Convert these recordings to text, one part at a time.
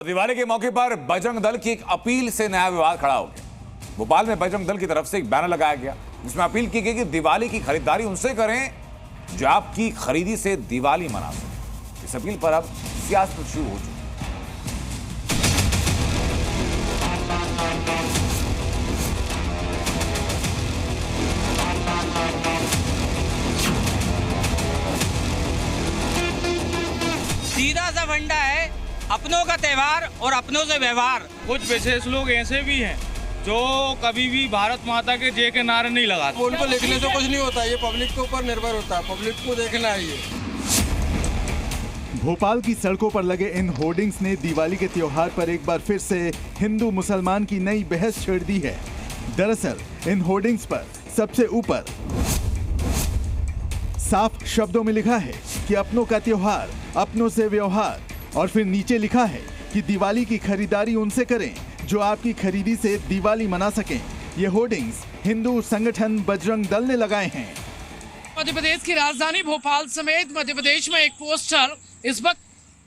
दिवाली के मौके पर बजरंग दल की एक अपील से नया विवाद खड़ा हो गया। भोपाल में बजरंग दल की तरफ से एक बैनर लगाया गया जिसमें अपील की गई कि दिवाली की खरीदारी उनसे करें जो आपकी खरीदी से दिवाली मना सके। इस अपील पर अब सियासत शुरू हो चुकी है। सीधा सा फंडा है, अपनों का त्योहार और अपनों से व्यवहार। कुछ विशेष लोग ऐसे भी हैं जो कभी भी भारत माता के जय के नारे नहीं लगाते। उनको लिखने से कुछ नहीं होता, ये पब्लिक के ऊपर निर्भर होता है, पब्लिक को देखना है। ये भोपाल की सड़कों पर लगे इन होर्डिंग्स ने दिवाली के त्योहार पर एक बार फिर से हिंदू मुसलमान की नई बहस छेड़ दी है। दरअसल इन होर्डिंग्स पर सबसे ऊपर साफ शब्दों में लिखा है कि अपनों का त्योहार अपनों से व्यवहार, और फिर नीचे लिखा है कि दिवाली की खरीदारी उनसे करें जो आपकी खरीदी से दिवाली मना सकें। ये होर्डिंग्स हिंदू संगठन बजरंग दल ने लगाए हैं। मध्य प्रदेश की राजधानी भोपाल समेत मध्य प्रदेश में एक पोस्टर इस वक्त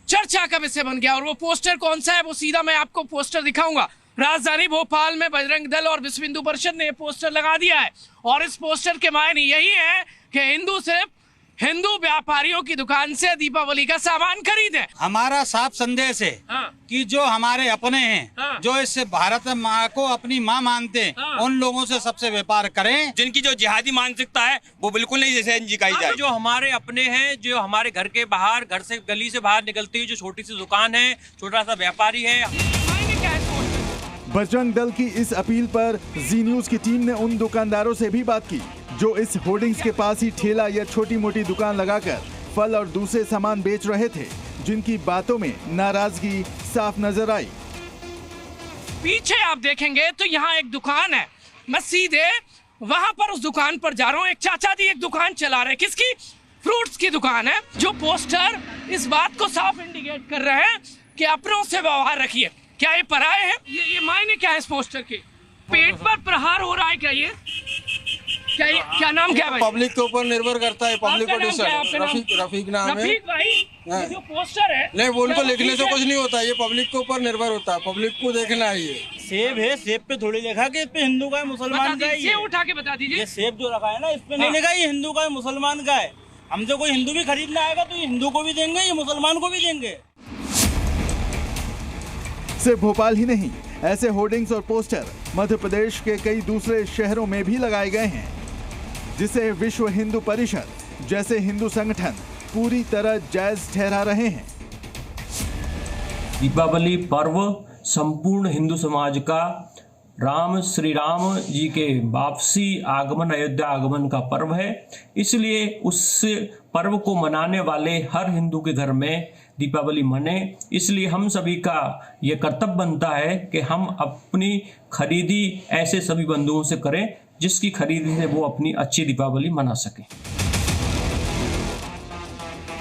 चर्चा का विषय बन गया, और वो पोस्टर कौन सा है वो सीधा मैं आपको पोस्टर दिखाऊंगा। राजधानी भोपाल में बजरंग दल और विश्व हिंदू परिषद ने पोस्टर लगा दिया है, और इस पोस्टर के मायने यही है कि हिंदू सिर्फ हिंदू व्यापारियों की दुकान से दीपावली का सामान खरीदें। हमारा साफ संदेश है कि जो हमारे अपने हैं, जो इस भारत माँ को अपनी माँ मानते हैं, उन लोगों से सबसे व्यापार करें। जिनकी जो जिहादी मानसिकता है वो बिल्कुल नहीं जैसे जिकाई जाए। जो हमारे अपने हैं, जो हमारे घर के बाहर, घर से गली से बाहर निकलती है जो छोटी सी दुकान है, छोटा सा व्यापारी है। बजरंग दल की इस अपील पर जी न्यूज की टीम ने उन दुकानदारों से भी बात की जो इस होर्डिंग्स के पास ही ठेला या छोटी मोटी दुकान लगाकर फल और दूसरे सामान बेच रहे थे, जिनकी बातों में नाराजगी साफ नजर आई। पीछे आप देखेंगे तो यहाँ एक दुकान है, मैं सीधे वहां पर उस दुकान पर जा रहा हूँ। एक चाचा जी एक दुकान चला रहे, किसकी? फ्रूट्स की दुकान है। जो पोस्टर इस बात को साफ इंडिकेट कर रहे हैं कि अपनों से व्यवहार रखिए। क्या ये पराये हैं? ये मायने क्या है इस पोस्टर के? पेट पर प्रहार हो रहा है क्या ये? क्या नाम क्या है? पब्लिक के ऊपर निर्भर करता है, पब्लिक को डिसाइड। रफीक नाम है। रफीक भाई, ये जो पोस्टर है नहीं, वो उनको लिखने से कुछ नहीं होता, ये पब्लिक के ऊपर निर्भर होता है, पब्लिक को देखना है। ये सेब है, सेब पे थोड़ी लिखा कि इस पे हिंदू का है मुसलमान का है। ये उठा के बता दीजिए। ये सेब जो रखा है ना, इस पे नहीं लिखा ये हिंदू का है मुसलमान का है। हमसे कोई हिंदू भी खरीदने आएगा तो ये हिंदू को भी देंगे, ये मुसलमान को भी देंगे। सिर्फ भोपाल ही नहीं, ऐसे होर्डिंग्स और पोस्टर मध्य प्रदेश के कई दूसरे शहरों में भी लगाए गए हैं, जिसे विश्व हिंदू परिषद जैसे हिंदू संगठन पूरी तरह जायज ठहरा रहे हैं। दीपावली पर्व संपूर्ण हिंदू समाज का श्री राम जी के वापसी आगमन, अयोध्या आगमन का पर्व है। इसलिए उस पर्व को मनाने वाले हर हिंदू के घर में दीपावली मने। इसलिए हम सभी का ये कर्तव्य बनता है कि हम अपनी खरीदी ऐसे सभी बंधुओं से करें जिसकी खरीदी से वो अपनी अच्छी दीपावली मना सके।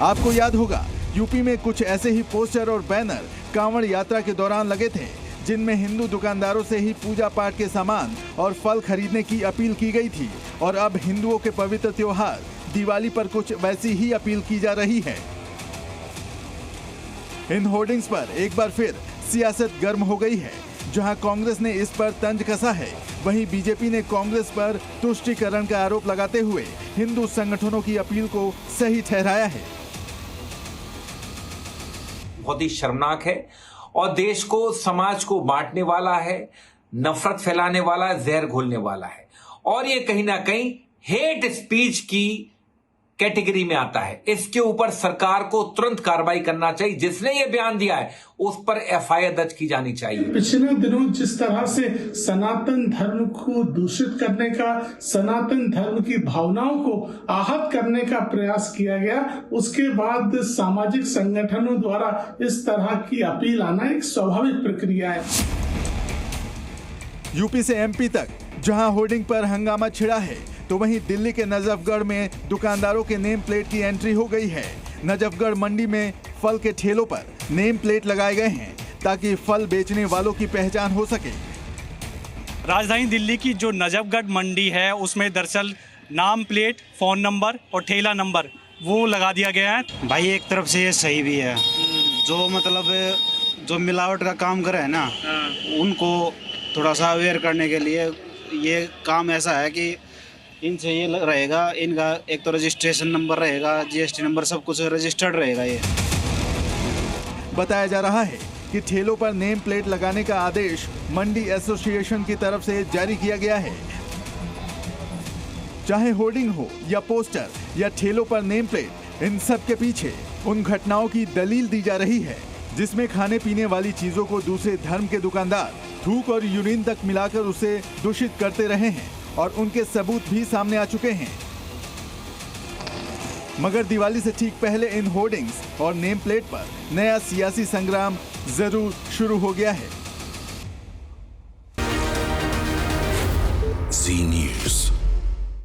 आपको याद होगा यूपी में कुछ ऐसे ही पोस्टर और बैनर कांवड़ यात्रा के दौरान लगे थे, जिनमें हिंदू दुकानदारों से ही पूजा पाठ के सामान और फल खरीदने की अपील की गई थी, और अब हिंदुओं के पवित्र त्योहार दिवाली पर कुछ वैसी ही अपील की जा रही है। इन होर्डिंग्स पर एक बार फिर सियासत गर्म हो गई है। जहां कांग्रेस ने इस पर तंज कसा है, वहीं बीजेपी ने कांग्रेस पर तुष्टीकरण का आरोप लगाते हुए हिंदू संगठनों की अपील को सही ठहराया है। बहुत ही शर्मनाक है और देश को, समाज को बांटने वाला है, नफरत फैलाने वाला है, जहर घोलने वाला है, और ये कहीं ना कहीं हेट स्पीच की कैटेगरी में आता है। इसके ऊपर सरकार को तुरंत कार्रवाई करना चाहिए। जिसने ये बयान दिया है उस पर एफआईआर दर्ज की जानी चाहिए। पिछले दिनों जिस तरह से सनातन धर्म को दूषित करने का, सनातन धर्म की भावनाओं को आहत करने का प्रयास किया गया, उसके बाद सामाजिक संगठनों द्वारा इस तरह की अपील आना एक स्वाभाविक प्रक्रिया है। यूपी से एमपी तक जहां होर्डिंग पर हंगामा छिड़ा है, तो वहीं दिल्ली के नजफगढ़ में दुकानदारों के नेम प्लेट की एंट्री हो गई है। नजफगढ़ मंडी में फल के ठेलों पर नेम प्लेट लगाए गए हैं ताकि फल बेचने वालों की पहचान हो सके। राजधानी दिल्ली की जो नजफगढ़ मंडी है उसमें दरअसल नाम प्लेट, फोन नंबर और ठेला नंबर वो लगा दिया गया है। भाई एक तरफ से ये सही भी है, जो मतलब जो मिलावट का काम करे है ना, उनको थोड़ा सा अवेयर करने के लिए ये काम ऐसा है कि इनसे ये रहेगा, इनका एक तो रजिस्ट्रेशन नंबर रहेगा, जीएसटी नंबर, सब कुछ रजिस्टर्ड रहेगा। ये बताया जा रहा है कि ठेलों पर नेम प्लेट लगाने का आदेश मंडी एसोसिएशन की तरफ से जारी किया गया है। चाहे होर्डिंग हो या पोस्टर या ठेलों पर नेम प्लेट, इन सब के पीछे उन घटनाओं की दलील दी जा रही है जिसमें खाने पीने वाली चीजों को दूसरे धर्म के दुकानदार थूक और यूरिन तक मिलाकर उसे दूषित करते रहे हैं और उनके सबूत भी सामने आ चुके हैं। मगर दिवाली से ठीक पहले इन होर्डिंग्स और नेम प्लेट पर नया सियासी संग्राम जरूर शुरू हो गया है।